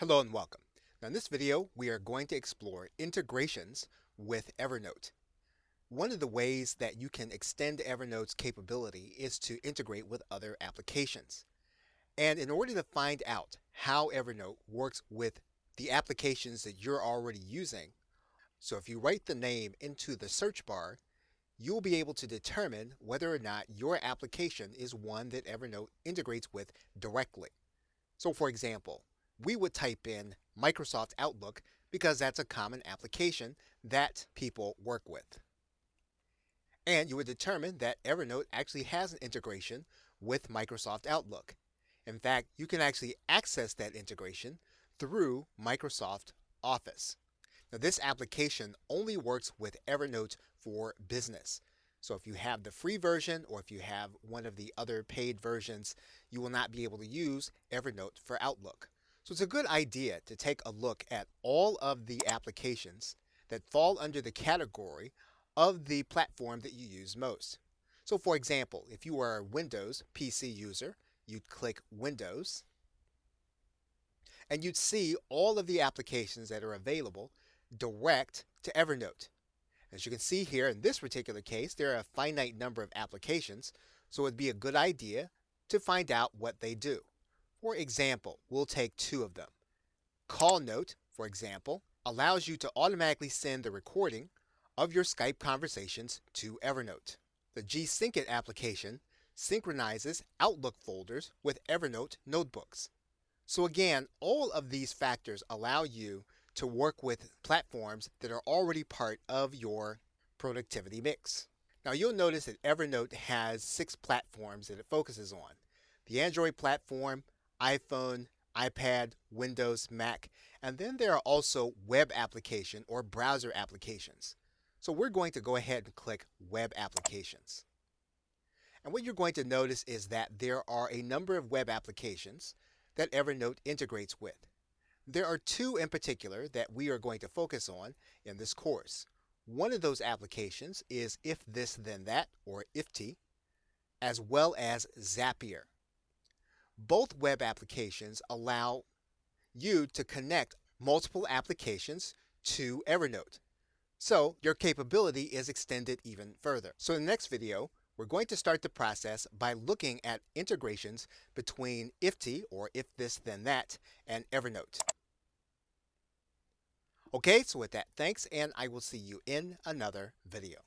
Hello and welcome. Now in this video, we are going to explore integrations with Evernote. One of the ways that you can extend Evernote's capability is to integrate with other applications. And in order to find out how Evernote works with the applications that you're already using, so if you write the name into the search bar, you'll be able to determine whether or not your application is one that Evernote integrates with directly. So for example, we would type in Microsoft Outlook because that's a common application that people work with. And you would determine that Evernote actually has an integration with Microsoft Outlook. In fact, you can actually access that integration through Microsoft Office. Now, this application only works with Evernote for Business. So if you have the free version or if you have one of the other paid versions, you will not be able to use Evernote for Outlook. So it's a good idea to take a look at all of the applications that fall under the category of the platform that you use most. So for example, if you are a Windows PC user, you'd click Windows and you'd see all of the applications that are available direct to Evernote. As you can see here, in this particular case, there are a finite number of applications, so it'd be a good idea to find out what they do. For example, we'll take two of them. Call Note, for example, allows you to automatically send the recording of your Skype conversations to Evernote. The G-Sync It application synchronizes Outlook folders with Evernote notebooks. So again, all of these factors allow you to work with platforms that are already part of your productivity mix. Now you'll notice that Evernote has 6 platforms that it focuses on: the Android platform, iPhone, iPad, Windows, Mac, and then there are also web application or browser applications. So we're going to go ahead and click Web Applications. And what you're going to notice is that there are a number of web applications that Evernote integrates with. There are 2 in particular that we are going to focus on in this course. One of those applications is If This Then That, or IFFTT, as well as Zapier. Both web applications allow you to connect multiple applications to Evernote. So your capability is extended even further. So in the next video, we're going to start the process by looking at integrations between IFFTT, or If This Then That, and Evernote. Okay, so with that, thanks, and I will see you in another video.